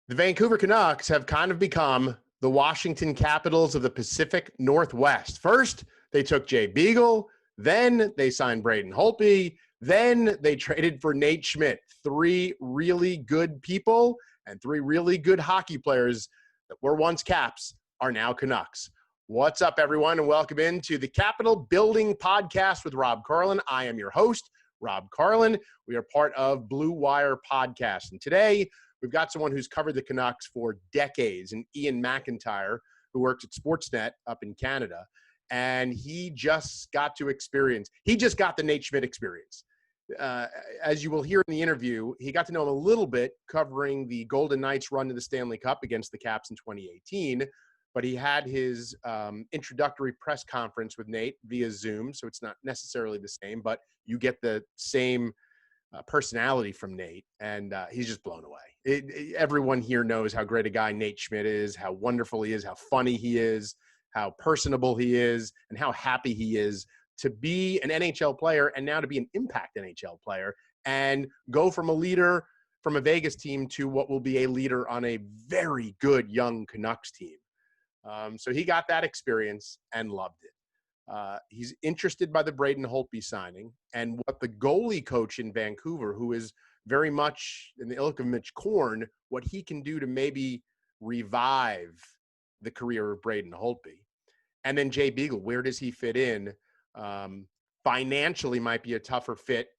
The Vancouver Canucks have kind of become the Washington Capitals of the Pacific Northwest. First, they took Jay Beagle. Then they signed Braden Holtby. Then they traded for Nate Schmidt. Three really good people and three really good hockey players that were once Caps are now Canucks. What's up, everyone, and welcome into the Capitol Building Podcast with Rob Carlin. I am your host, Rob Carlin. We are part of Blue Wire Podcast, and today we've got someone who's covered the Canucks for decades, and Iain MacIntyre, who works at Sportsnet up in Canada, and he just got the Nate Schmidt experience. As you will hear in the interview, he got to know him a little bit covering the Golden Knights' run to the Stanley Cup against the Caps in 2018, but he had his introductory press conference with Nate via Zoom, so it's not necessarily the same, but you get the same personality from Nate, and he's just blown away. Everyone here knows how great a guy Nate Schmidt is, how wonderful he is, how funny he is, how personable he is, and how happy he is to be an NHL player and now to be an impact NHL player and go from a leader from a Vegas team to what will be a leader on a very good young Canucks team. So he got that experience and loved it. He's interested by the Braden Holtby signing and what the goalie coach in Vancouver, who is very much in the ilk of Mitch Korn, what he can do to maybe revive the career of Braden Holtby. And then Jay Beagle, where does he fit in? Financially might be a tougher fit,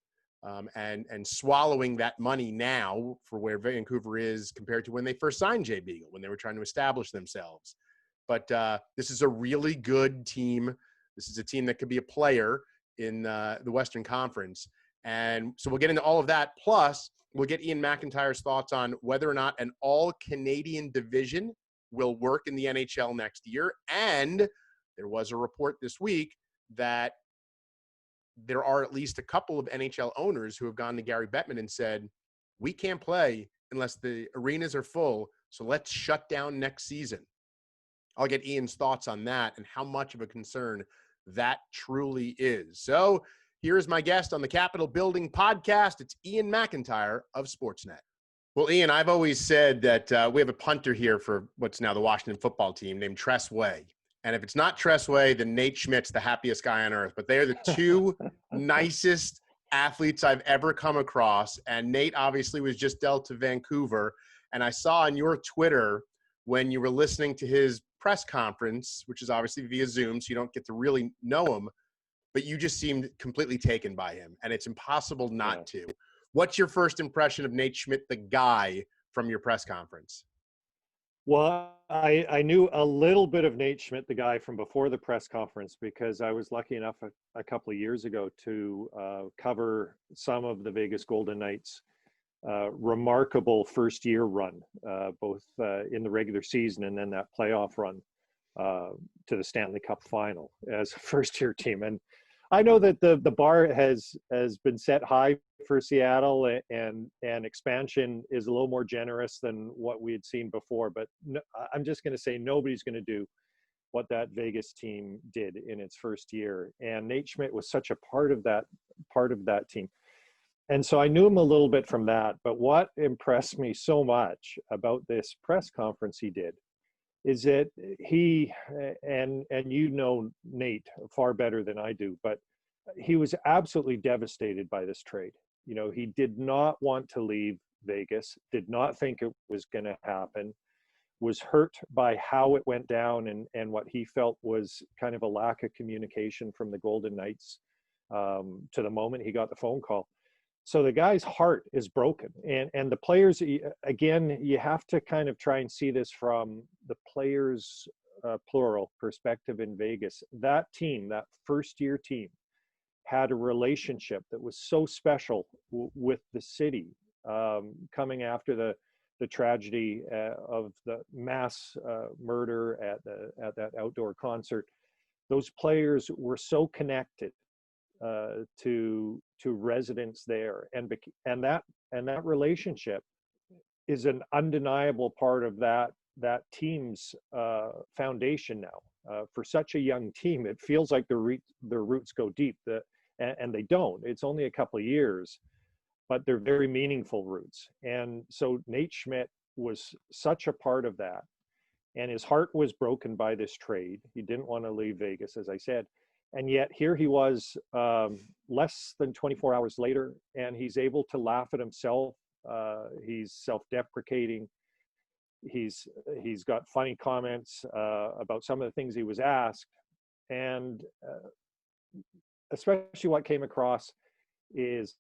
and swallowing that money now for where Vancouver is compared to when they first signed Jay Beagle, when they were trying to establish themselves. But this is a really good team. This is a team that could be a player in the Western Conference. And so we'll get into all of that. Plus, we'll get Iain MacIntyre's thoughts on whether or not an all-Canadian division will work in the NHL next year. And there was a report this week that there are at least a couple of NHL owners who have gone to Gary Bettman and said, we can't play unless the arenas are full, so let's shut down next season. I'll get Iain's thoughts on that and how much of a concern that truly is. So here's my guest on the Capitol Building Podcast. It's Iain MacIntyre of Sportsnet. Well, Iain, I've always said that we have a punter here for what's now the Washington football team named Tress Way. And if it's not Tress Way, then Nate Schmidt's the happiest guy on earth. But they are the two nicest athletes I've ever come across. And Nate obviously was just dealt to Vancouver. And I saw on your Twitter when you were listening to his press conference, which is obviously via Zoom, so you don't get to really know him, but you just seemed completely taken by him, and it's impossible not to. What's your first impression of Nate Schmidt, the guy, from your press conference? Well, I knew a little bit of Nate Schmidt, the guy, from before the press conference, because I was lucky enough a couple of years ago to cover some of the Vegas Golden Knights' remarkable first-year run, both in the regular season and then that playoff run to the Stanley Cup final as a first-year team. And I know that the bar has been set high for Seattle, and expansion is a little more generous than what we had seen before. But no, I'm just going to say nobody's going to do what that Vegas team did in its first year. And Nate Schmidt was such a part of that team. And so I knew him a little bit from that, but what impressed me so much about this press conference he did is that he, and you know Nate far better than I do, but he was absolutely devastated by this trade. You know, he did not want to leave Vegas, did not think it was going to happen, was hurt by how it went down and what he felt was kind of a lack of communication from the Golden Knights to the moment he got the phone call. So the guy's heart is broken, and the players, again, you have to kind of try and see this from the players, plural, perspective in Vegas. That team, that first-year team, had a relationship that was so special with the city, coming after the tragedy of the mass murder at that outdoor concert. Those players were so connected to residents there, and that relationship is an undeniable part of that team's foundation now. For such a young team, it feels like their roots go deep, and they don't. It's only a couple of years, but they're very meaningful roots. And so Nate Schmidt was such a part of that. And his heart was broken by this trade. He didn't want to leave Vegas, as I said. And yet here he was less than 24 hours later, and he's able to laugh at himself. He's self-deprecating. He's got funny comments about some of the things he was asked. And especially what came across is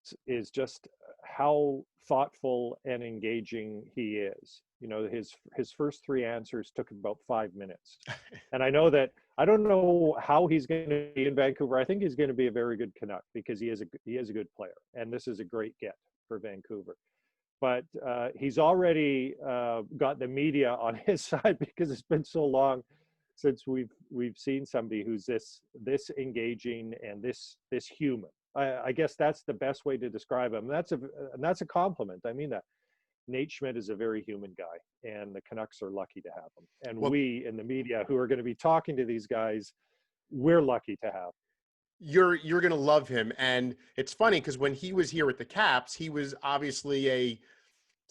just how thoughtful and engaging he is. You know, his first three answers took about 5 minutes. And I don't know how he's going to be in Vancouver. I think he's going to be a very good Canuck because he is a good player, and this is a great get for Vancouver. But he's already got the media on his side because it's been so long since we've seen somebody who's this engaging and this human. I guess that's the best way to describe him. And that's a compliment. I mean that. Nate Schmidt is a very human guy, and the Canucks are lucky to have him. And we in the media who are going to be talking to these guys, we're lucky to have him. You're going to love him. And it's funny because when he was here with the Caps, he was obviously a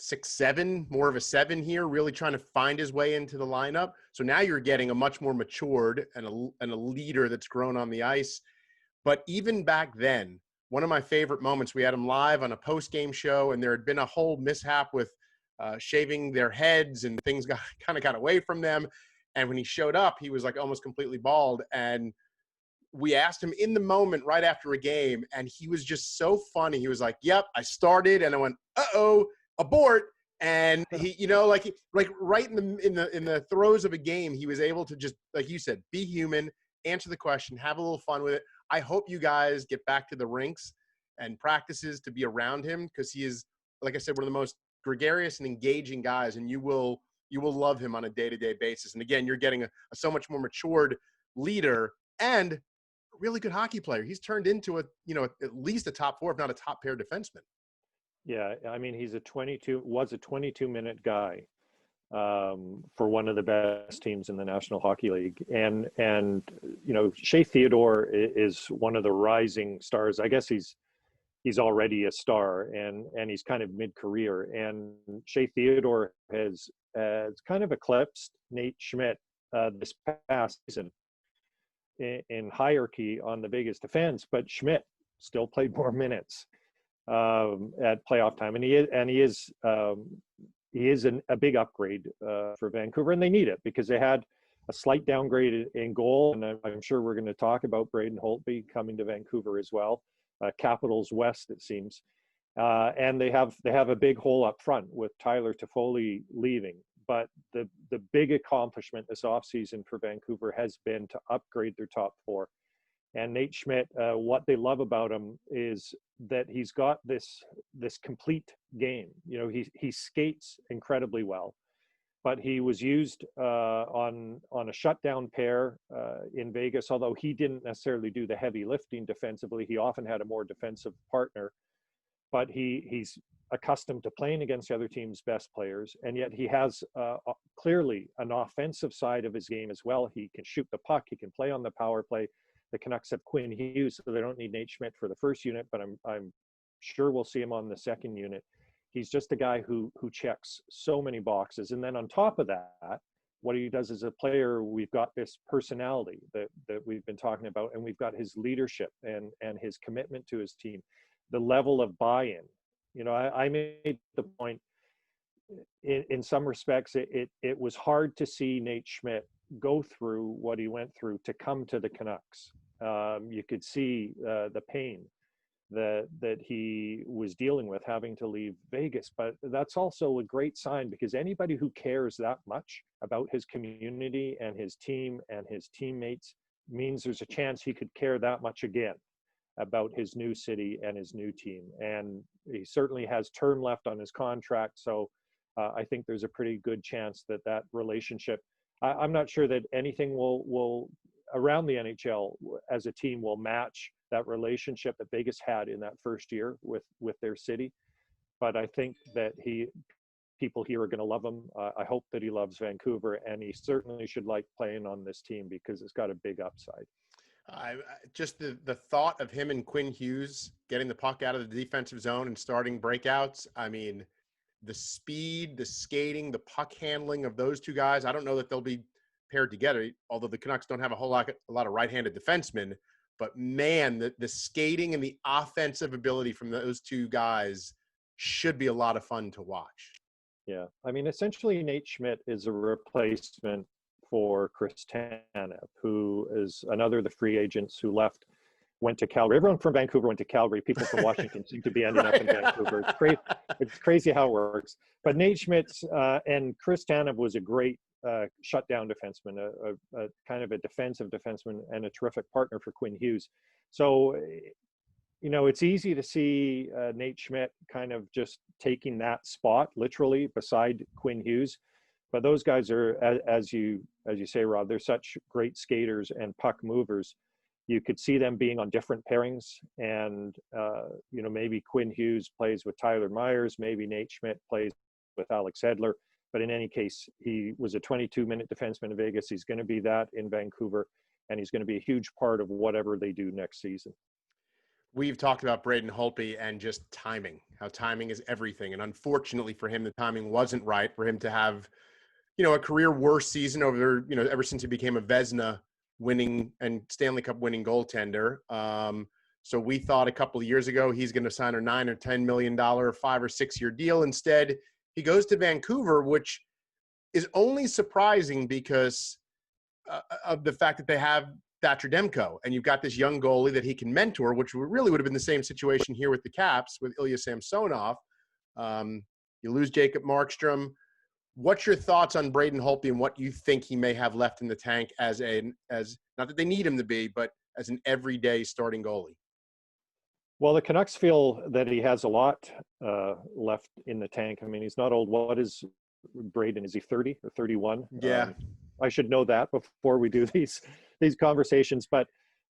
6'7", more of a 7 here, really trying to find his way into the lineup. So now you're getting a much more matured and a leader that's grown on the ice. But even back then, one of my favorite moments, we had him live on a post-game show, and there had been a whole mishap with shaving their heads, and things kind of got away from them. And when he showed up, he was like almost completely bald. And we asked him in the moment right after a game, and he was just so funny. He was like, "Yep, I started," and I went, "Uh-oh, abort." And he, you know, like right in the throes of a game, he was able to just, like you said, be human, answer the question, have a little fun with it. I hope you guys get back to the rinks and practices to be around him, because he is, like I said, one of the most gregarious and engaging guys, and you will love him on a day-to-day basis. And again, you're getting a so much more matured leader and a really good hockey player. He's turned into at least a top 4, if not a top pair defenseman. Yeah, I mean, was a 22-minute guy for one of the best teams in the National Hockey League. And you know, Shea Theodore is one of the rising stars. I guess he's already a star, and he's kind of mid-career. And Shea Theodore has kind of eclipsed Nate Schmidt this past season in hierarchy on the biggest defense, but Schmidt still played more minutes at playoff time, and he is a big upgrade for Vancouver, and they need it because they had a slight downgrade in goal, and I'm sure we're going to talk about Braden Holtby coming to Vancouver as well. Capitals West, it seems, and they have a big hole up front with Tyler Toffoli leaving. But the big accomplishment this offseason for Vancouver has been to upgrade their top 4. And Nate Schmidt, what they love about him is that he's got this complete game. You know, he skates incredibly well, but he was used on a shutdown pair in Vegas. Although he didn't necessarily do the heavy lifting defensively, he often had a more defensive partner. But he's accustomed to playing against the other team's best players, and yet he has clearly an offensive side of his game as well. He can shoot the puck. He can play on the power play. The Canucks have Quinn Hughes, so they don't need Nate Schmidt for the first unit, but I'm sure we'll see him on the second unit. He's just a guy who checks so many boxes. And then on top of that, what he does as a player, we've got this personality that we've been talking about, and we've got his leadership and his commitment to his team, the level of buy-in. You know, I made the point in some respects, it was hard to see Nate Schmidt go through what he went through to come to the Canucks. You could see the pain that he was dealing with having to leave Vegas, but that's also a great sign, because anybody who cares that much about his community and his team and his teammates means there's a chance he could care that much again about his new city and his new team. And he certainly has term left on his contract, so I think there's a pretty good chance that relationship, I'm not sure that anything will around the NHL as a team will match that relationship that Vegas had in that first year with their city. But I think that people here are going to love him. I hope that he loves Vancouver, and he certainly should like playing on this team because it's got a big upside. Just the thought of him and Quinn Hughes getting the puck out of the defensive zone and starting breakouts. I mean, the speed, the skating, the puck handling of those two guys. I don't know that they'll be paired together, although the Canucks don't have a lot of right-handed defensemen. But man, the skating and the offensive ability from those two guys should be a lot of fun to watch. Yeah, I mean, essentially, Nate Schmidt is a replacement for Chris Tanev, who is another of the free agents who went to Calgary. Everyone from Vancouver went to Calgary. People from Washington seem to be ending up in Vancouver. It's crazy how it works. But Nate Schmidt and Chris Tanev was a great shutdown defenseman, a kind of a defensive defenseman, and a terrific partner for Quinn Hughes. So, you know, it's easy to see Nate Schmidt kind of just taking that spot, literally, beside Quinn Hughes. But those guys are, as you say, Rob, they're such great skaters and puck movers. You could see them being on different pairings, and you know, maybe Quinn Hughes plays with Tyler Myers, maybe Nate Schmidt plays with Alex Edler. But in any case, he was a 22-minute defenseman in Vegas. He's going to be that in Vancouver, and he's going to be a huge part of whatever they do next season. We've talked about Braden Holtby and just timing, how timing is everything. And unfortunately for him, the timing wasn't right for him to have, you know, a career worst season over, you know, ever since he became a Vezina winning and Stanley Cup winning goaltender. So we thought a couple of years ago he's going to sign a $9 or $10 million 5 or 6 year deal. Instead, he goes to Vancouver, which is only surprising because of the fact that they have Thatcher Demko, and you've got this young goalie that he can mentor, which really would have been the same situation here with the Caps with Ilya Samsonov. You lose Jacob Markstrom. What's your thoughts on Braden Holtby and what you think he may have left in the tank as not that they need him to be, but as an everyday starting goalie? Well, the Canucks feel that he has a lot left in the tank. I mean, he's not old. What is Braden? Is he 30 or 31? Yeah. I should know that before we do these conversations. But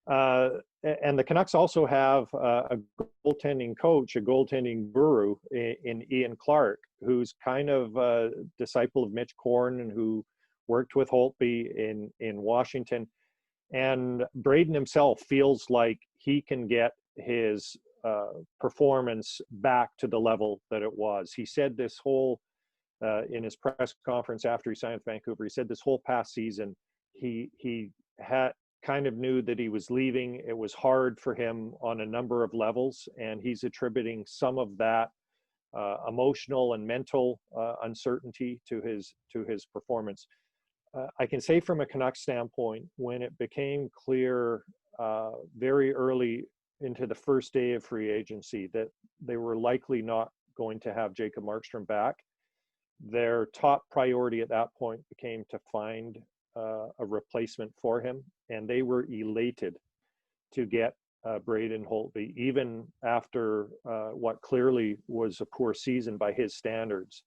and the Canucks also have a goaltending coach, a goaltending guru in Ian Clark, who's kind of a disciple of Mitch Korn and who worked with Holtby in Washington. And Braden himself feels like he can get his performance back to the level that it was. He said this whole in his press conference after he signed with Vancouver, he said this whole past season, he had kind of knew that he was leaving. It was hard for him on a number of levels, and he's attributing some of that emotional and mental uncertainty to his performance. I can say from a Canucks standpoint, when it became clear very early into the first day of free agency that they were likely not going to have Jacob Markstrom back, their top priority at that point became to find a replacement for him, and they were elated to get Braden Holtby, even after what clearly was a poor season by his standards.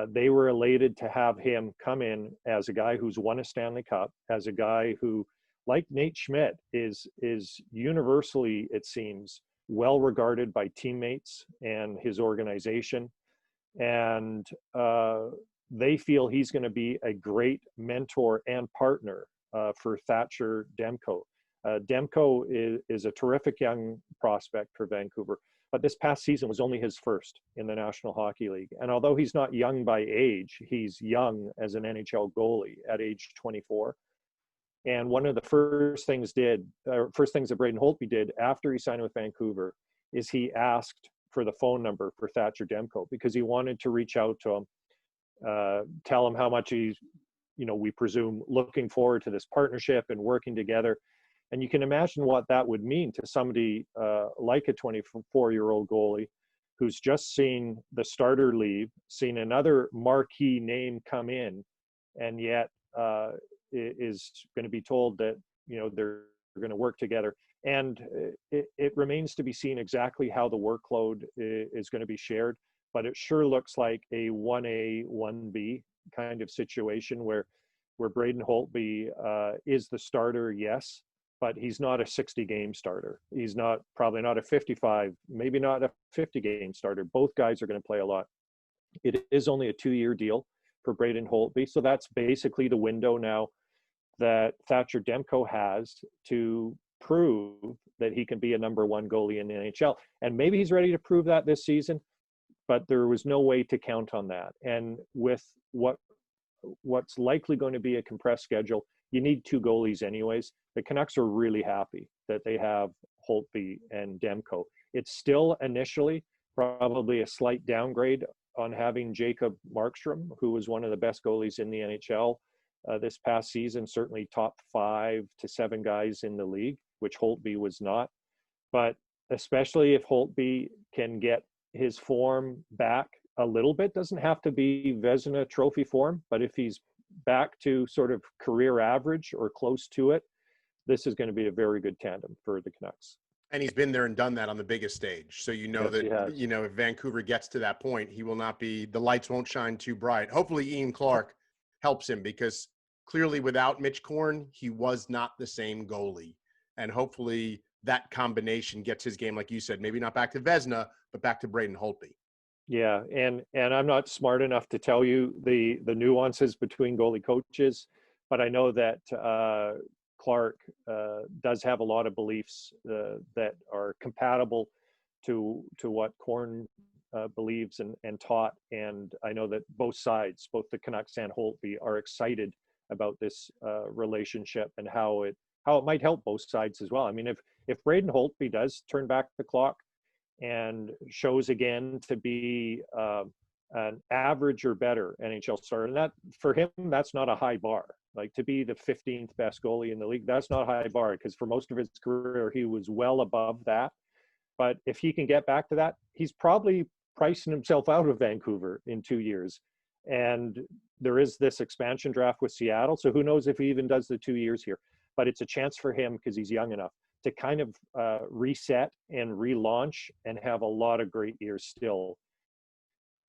They were elated to have him come in as a guy who's won a Stanley Cup, as a guy who, like Nate Schmidt, is universally, it seems, well regarded by teammates and his organization. And they feel he's going to be a great mentor and partner for Thatcher Demko. Demko is a terrific young prospect for Vancouver, but this past season was only his first in the National Hockey League. And although he's not young by age, he's young as an NHL goalie at age 24. And one of the first things that Braden Holtby did after he signed with Vancouver is he asked for the phone number for Thatcher Demko, because he wanted to reach out to him, tell him how much he's, we presume, looking forward to this partnership and working together. And you can imagine what that would mean to somebody like a 24-year-old goalie who's just seen the starter leave, seen another marquee name come in, and yet is going to be told that, they're going to work together. And it remains to be seen exactly how the workload is going to be shared, but it sure looks like a 1A, 1B kind of situation where Braden Holtby is the starter, yes, but he's not a 60-game starter. He's probably not a 55, maybe not a 50-game starter. Both guys are going to play a lot. It is only a 2-year deal for Braden Holtby, so that's basically the window now that Thatcher Demko has to prove that he can be a number one goalie in the NHL. And maybe he's ready to prove that this season, but there was no way to count on that. And with what's likely going to be a compressed schedule, you need two goalies anyways. The Canucks are really happy that they have Holtby and Demko. It's still initially probably a slight downgrade on having Jacob Markstrom, who was one of the best goalies in the NHL this past season, certainly top 5 to 7 guys in the league, which Holtby was not. But especially if Holtby can get his form back a little bit, doesn't have to be Vezina trophy form, but if he's back to sort of career average or close to it, this is going to be a very good tandem for the Canucks. And he's been there and done that on the biggest stage. So if Vancouver gets to that point, he will not be, the lights won't shine too bright. Hopefully Ian Clark helps him, because clearly without Mitch Korn, he was not the same goalie. And hopefully that combination gets his game, like you said, maybe not back to Vezina, but back to Braden Holtby. Yeah, and I'm not smart enough to tell you the nuances between goalie coaches, but I know that Clark does have a lot of beliefs that are compatible to what Korn believes and taught. And I know that both sides, both the Canucks and Holtby, are excited about this relationship and how it might help both sides as well. I mean, if Braden Holtby does turn back the clock and shows again to be an average or better NHL starter, and that for him, that's not a high bar. Like, to be the 15th best goalie in the league, that's not a high bar, because for most of his career, he was well above that. But if he can get back to that, he's probably pricing himself out of Vancouver in 2 years. And there is this expansion draft with Seattle, so who knows if he even does the 2 years here. But it's a chance for him, because he's young enough, to kind of reset and relaunch and have a lot of great years still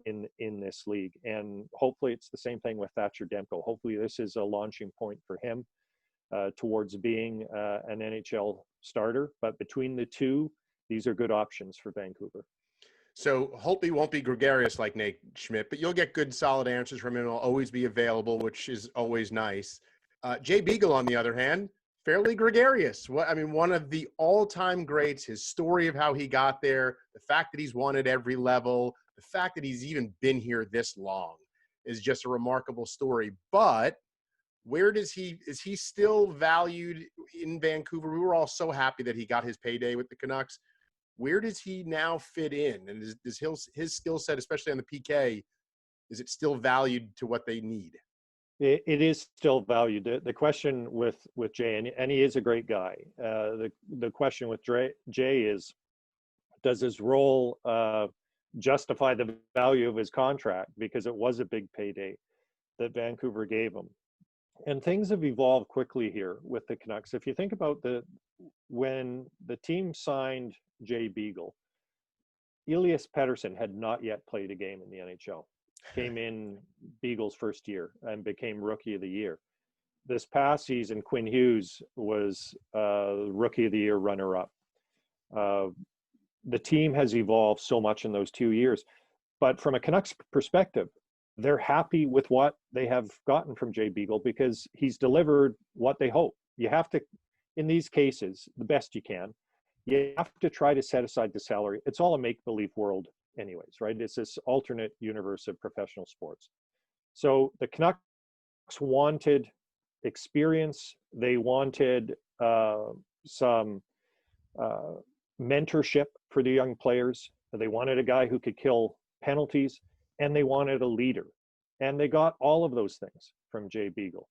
in this league. And hopefully it's the same thing with Thatcher Demko. Hopefully this is a launching point for him towards being an NHL starter. But between the two, these are good options for Vancouver. So Holtby won't be gregarious like Nate Schmidt, but you'll get good, solid answers from him. He'll always be available, which is always nice. Jay Beagle, on the other hand, fairly gregarious. One of the all-time greats, his story of how he got there, the fact that he's won at every level, the fact that he's even been here this long is just a remarkable story. But is he still valued in Vancouver? We were all so happy that he got his payday with the Canucks. Where does he now fit in? And is his skill set, especially on the PK, is it still valued to what they need? It is still valued. The question with Jay, and he is a great guy. The question with Jay is, does his role justify the value of his contract? Because it was a big payday that Vancouver gave him. And things have evolved quickly here with the Canucks. If you think about when the team signed Jay Beagle, Elias Pettersson had not yet played a game in the NHL. Came in Beagle's first year and became Rookie of the Year. This past season, Quinn Hughes was Rookie of the Year runner-up. The team has evolved so much in those 2 years. But from a Canucks perspective, they're happy with what they have gotten from Jay Beagle, because he's delivered what they hope. You have to, in these cases, the best you can, you have to try to set aside the salary. It's all a make-believe world anyways, right? It's this alternate universe of professional sports. So the Canucks wanted experience. They wanted some mentorship for the young players. They wanted a guy who could kill penalties, and they wanted a leader. And they got all of those things from Jay Beagle.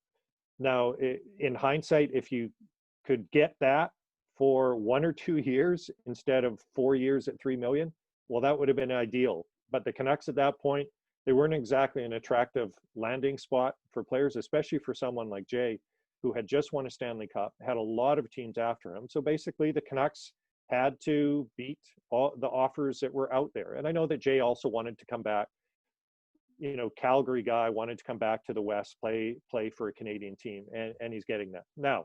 Now, in hindsight, if you could get that for 1 or 2 years instead of 4 years at $3 million, well, that would have been ideal. But the Canucks at that point, they weren't exactly an attractive landing spot for players, especially for someone like Jay, who had just won a Stanley Cup, had a lot of teams after him. So basically, the Canucks had to beat all the offers that were out there. And I know that Jay also wanted to come back. You know, Calgary guy wanted to come back to the West, play for a Canadian team, and he's getting that. Now,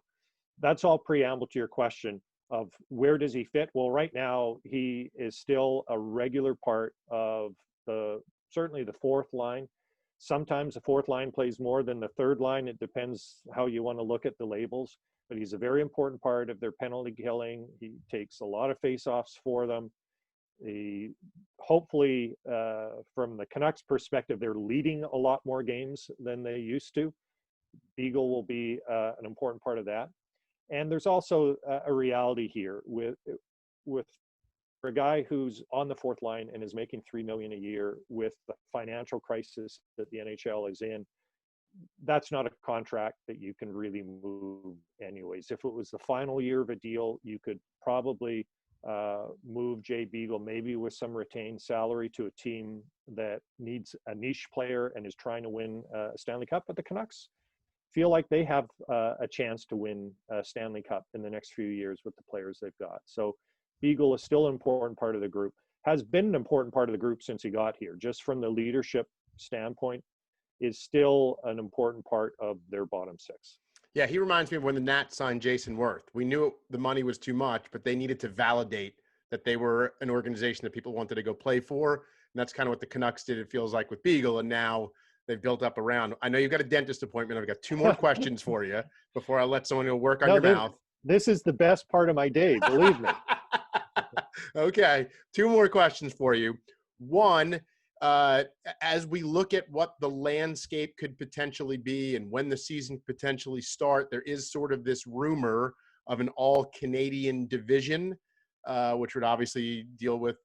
that's all preamble to your question of where does he fit? Well, right now he is still a regular part of certainly the fourth line. Sometimes the fourth line plays more than the third line. It depends how you want to look at the labels, but he's a very important part of their penalty killing. He takes a lot of face-offs for them. Hopefully, from the Canucks perspective, they're leading a lot more games than they used to. Beagle will be an important part of that. And there's also a reality here with for a guy who's on the fourth line and is making $3 million a year with the financial crisis that the NHL is in. That's not a contract that you can really move anyways. If it was the final year of a deal, you could probably move Jay Beagle, maybe with some retained salary, to a team that needs a niche player and is trying to win a Stanley Cup. But the Canucks feel like they have a chance to win a Stanley Cup in the next few years with the players they've got. So Beagle is still an important part of the group, has been an important part of the group since he got here, just from the leadership standpoint, is still an important part of their bottom six. Yeah, he reminds me of when the Nats signed Jayson Werth. We knew the money was too much, but they needed to validate that they were an organization that people wanted to go play for. And that's kind of what the Canucks did, it feels like, with Beagle. And now they've built up around. I know you've got a dentist appointment. I've got 2 more questions for you before I let someone go work on your mouth. This is the best part of my day, believe me. Okay, 2 more questions for you. One, as we look at what the landscape could potentially be and when the season could potentially start, there is sort of this rumor of an all-Canadian division, which would obviously deal with,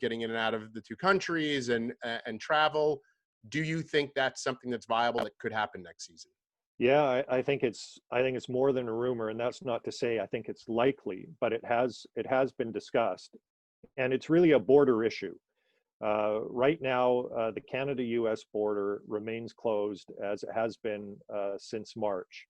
getting in and out of the 2 countries and travel. Do you think that's something that's viable that could happen next season? Yeah, I think it's more than a rumor, and that's not to say I think it's likely, but it has been discussed, and it's really a border issue. Right now, the Canada-U.S. border remains closed, as it has been since March,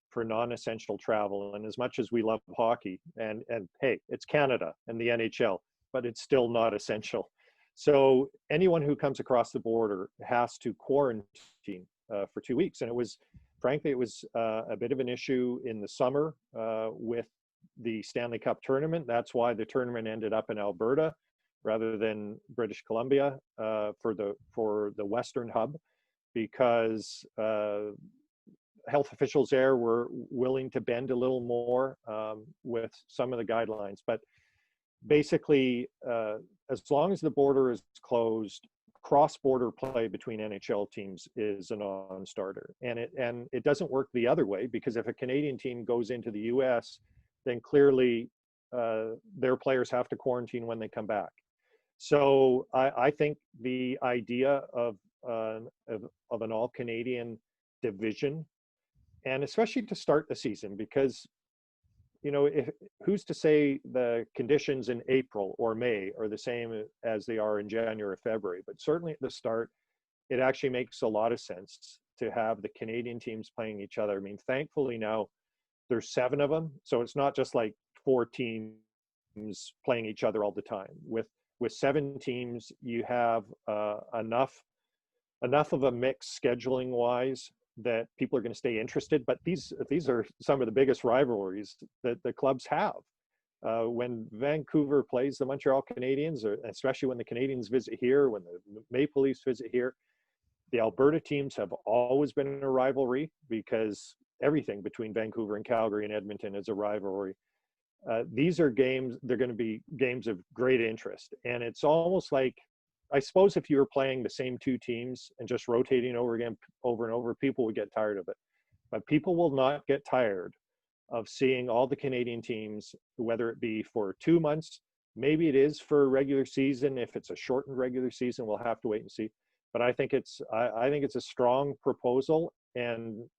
for non-essential travel. And as much as we love hockey, and hey, it's Canada and the NHL, but it's still not essential. So anyone who comes across the border has to quarantine for 2 weeks. And it was a bit of an issue in the summer with the Stanley Cup tournament. That's why the tournament ended up in Alberta rather than British Columbia for the Western hub, because health officials there were willing to bend a little more with some of the guidelines. But basically, as long as the border is closed, cross-border play between NHL teams is a non-starter. And it doesn't work the other way, because if a Canadian team goes into the US, then clearly their players have to quarantine when they come back. So I think the idea of an all-Canadian division, and especially to start the season, because who's to say the conditions in April or May are the same as they are in January or February? But certainly at the start, it actually makes a lot of sense to have the Canadian teams playing each other. I mean, thankfully now there's 7 of them, so it's not just like 4 teams playing each other all the time. With 7 teams, you have enough of a mix scheduling wise that people are going to stay interested. But these are some of the biggest rivalries that the clubs have. When Vancouver plays the Montreal Canadiens, or especially when the Canadiens visit here, when the Maple Leafs visit here, the Alberta teams have always been in a rivalry, because everything between Vancouver and Calgary and Edmonton is a rivalry. These are games, they're going to be games of great interest. And it's almost like, I suppose if you were playing the same 2 teams and just rotating over and over, people would get tired of it. But people will not get tired of seeing all the Canadian teams, whether it be for 2 months, maybe it is for regular season. If it's a shortened regular season, we'll have to wait and see. But I think it's a strong proposal, and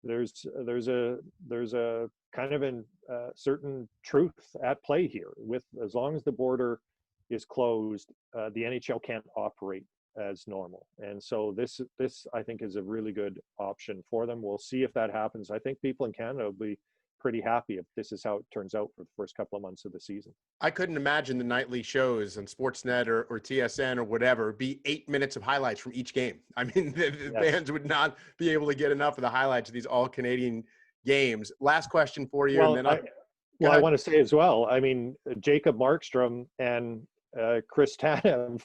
there's a kind of a certain truth at play here. With as long as the border is closed, the NHL can't operate as normal, and so this I think is a really good option for them. We'll see if that happens. I think people in Canada will be pretty happy if this is how it turns out for the first couple of months of the season. I couldn't imagine the nightly shows on Sportsnet or TSN or whatever be 8 minutes of highlights from each game. I mean, the fans would not be able to get enough of the highlights of these all-Canadian games. Last question for you. Well, and then I want to say as well, I mean, Jacob Markstrom and Chris Tanev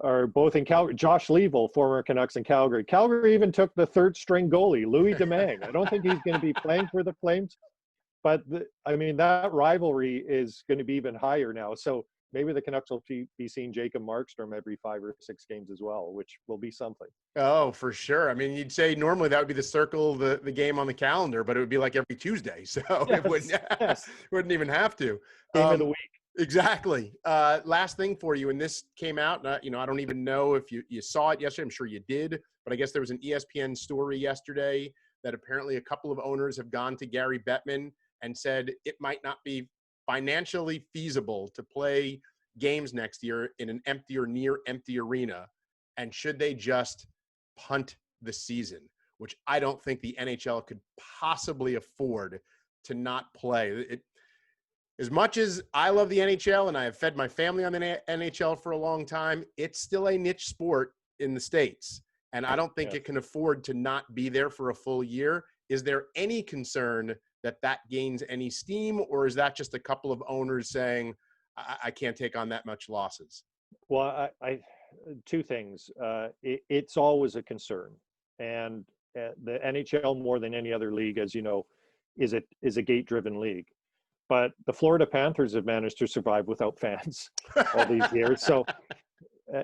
are both in Calgary. Josh Leavell, former Canucks in Calgary. Calgary even took the 3rd-string goalie, Louis Domingue. I don't think he's going to be playing for the Flames. But, I mean, that rivalry is going to be even higher now. So maybe the Canucks will be seeing Jacob Markstrom every 5 or 6 games as well, which will be something. Oh, for sure. I mean, you'd say normally that would be the circle, the game on the calendar, but it would be like every Tuesday. So Yes, it wouldn't, yes. wouldn't even have to. Game of the week. Exactly. Last thing for you, and this came out, I don't even know if you saw it yesterday. I'm sure you did, but I guess there was an ESPN story yesterday that apparently a couple of owners have gone to Gary Bettman and said it might not be financially feasible to play games next year in an empty or near empty arena. And should they just punt the season, which I don't think the NHL could possibly afford to not play. As much as I love the NHL and I have fed my family on the NHL for a long time, it's still a niche sport in the States. And I don't think it can afford to not be there for a full year. Is there any concern that gains any steam, or is that just a couple of owners saying, I can't take on that much losses? Well, I two things. It's always a concern. And the NHL, more than any other league, as you know, is a gate-driven league. But the Florida Panthers have managed to survive without fans all these years. So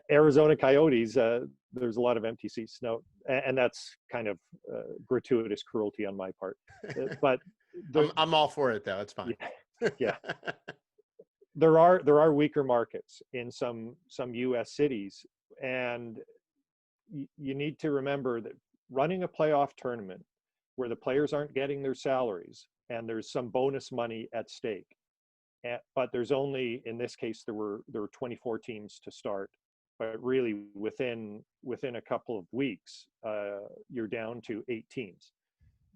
Arizona Coyotes, there's a lot of empty seats. No, and that's kind of gratuitous cruelty on my part. But I'm all for it, though. It's fine. Yeah. There are weaker markets in some U.S. cities, and you need to remember that running a playoff tournament where the players aren't getting their salaries and there's some bonus money at stake, but there's only, in this case, there were 24 teams to start, but really within a couple of weeks, you're down to 8 teams.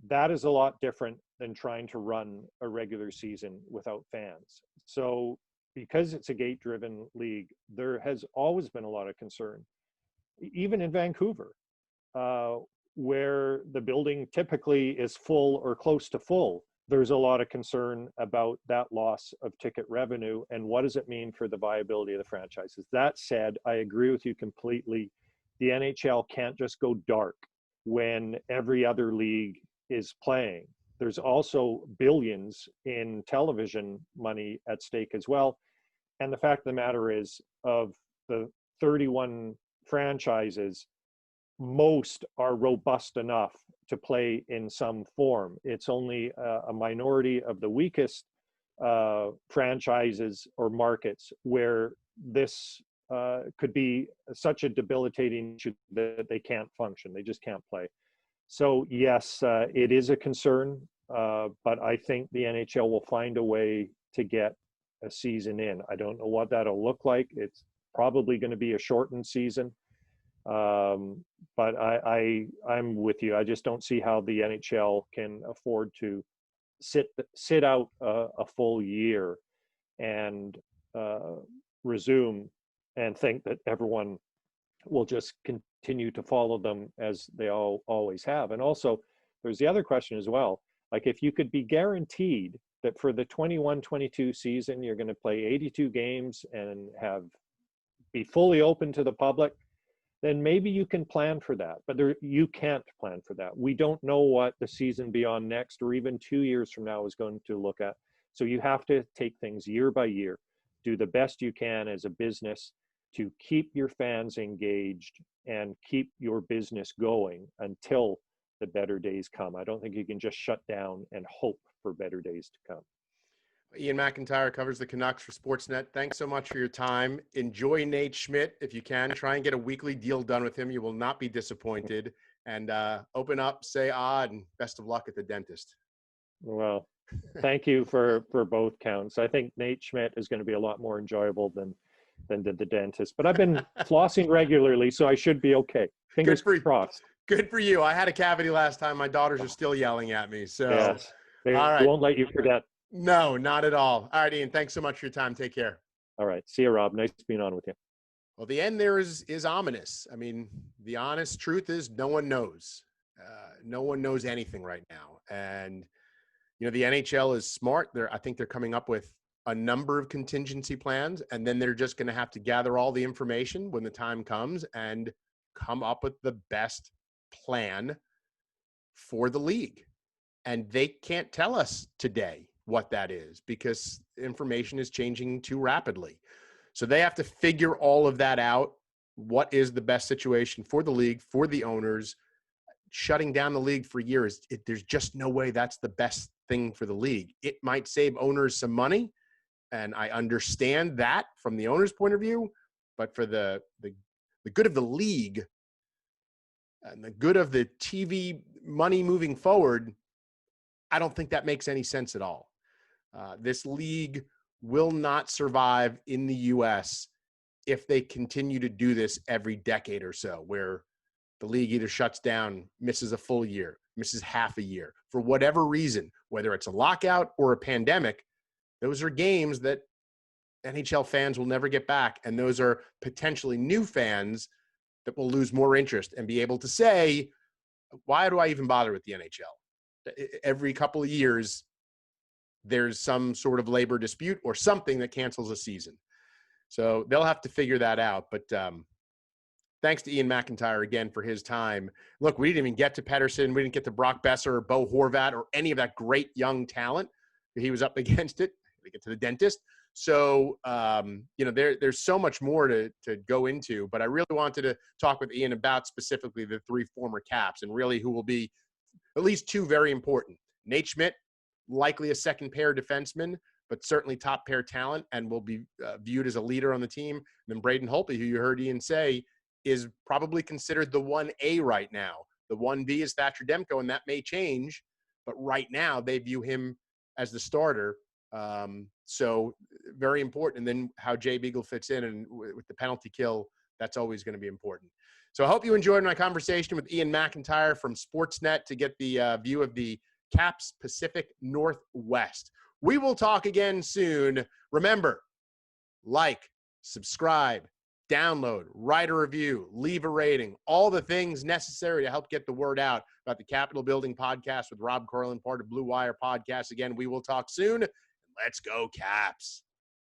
That is a lot different than trying to run a regular season without fans. So because it's a gate-driven league, there has always been a lot of concern, even in Vancouver, where the building typically is full or close to full. There's a lot of concern about that loss of ticket revenue and what does it mean for the viability of the franchises. That said, I agree with you completely. The NHL can't just go dark when every other league is playing. There's also billions in television money at stake as well. And the fact of the matter is, of the 31 franchises, most are robust enough to play in some form. It's only a minority of the weakest franchises or markets where this could be such a debilitating issue that they can't function. They just can't play. So yes, it is a concern, but I think the NHL will find a way to get a season in. I don't know what that'll look like. It's probably going to be a shortened season. But I'm with you. I just don't see how the NHL can afford to sit out a full year and resume and think that everyone will just continue to follow them as they always have. And also, there's the other question as well. Like, if you could be guaranteed that for the 21-22 season, you're going to play 82 games and be fully open to the public, then maybe you can plan for that. But you can't plan for that. We don't know what the season beyond next or even 2 years from now is going to look at. So you have to take things year by year, do the best you can as a business to keep your fans engaged and keep your business going until the better days come. I don't think you can just shut down and hope for better days to come. Iain MacIntyre covers the Canucks for Sportsnet. Thanks so much for your time. Enjoy Nate Schmidt if you can. Try and get a weekly deal done with him. You will not be disappointed. And open up, say and best of luck at the dentist. Well, thank you for both counts. I think Nate Schmidt is going to be a lot more enjoyable than the dentist. But I've been flossing regularly, so I should be okay. Fingers crossed. Good for you. I had a cavity last time. My daughters are still yelling at me. So yes, they all right. Won't let you forget. No, not at all. All right, Iain, thanks so much for your time. Take care. All right. See you, Rob. Nice being on with you. Well, the end there is ominous. I mean, the honest truth is no one knows. No one knows anything right now. And, the NHL is smart. I think they're coming up with a number of contingency plans, and then they're just going to have to gather all the information when the time comes and come up with the best plan for the league. And they can't tell us today what that is because information is changing too rapidly. So they have to figure all of that out. What is the best situation for the league, for the owners? Shutting down the league for years, there's just no way that's the best thing for the league. It might save owners some money, and I understand that from the owner's point of view, but for the good of the league and the good of the TV money moving forward, I don't think that makes any sense at all. This league will not survive in the U.S. if they continue to do this every decade or so, where the league either shuts down, misses a full year, misses half a year. For whatever reason, whether it's a lockout or a pandemic, those are games that NHL fans will never get back. And those are potentially new fans that will lose more interest and be able to say, why do I even bother with the NHL? Every couple of years, there's some sort of labor dispute or something that cancels a season. So they'll have to figure that out. But thanks to Iain MacIntyre again for his time. Look, we didn't even get to Pettersson. We didn't get to Brock Besser or Bo Horvat or any of that great young talent. He was up against it. We get to the dentist. So, there's so much more to go into. But I really wanted to talk with Iain about specifically the three former Caps and really who will be at least two very important. Nate Schmidt, likely a second pair defenseman, but certainly top pair talent and will be viewed as a leader on the team. And then Braden Holtby, who you heard Iain say, is probably considered the 1A right now. The 1B is Thatcher Demko, and that may change. But right now, they view him as the starter. So very important. And then how Jay Beagle fits in and with the penalty kill, that's always going to be important. So I hope you enjoyed my conversation with Iain MacIntyre from Sportsnet to get the view of the Caps Pacific Northwest. We will talk again soon. Remember, like, subscribe, download, write a review, leave a rating, all the things necessary to help get the word out about the Capitol Building Podcast with Rob Corlin, part of Blue Wire Podcast. Again, we will talk soon. Let's go, Caps.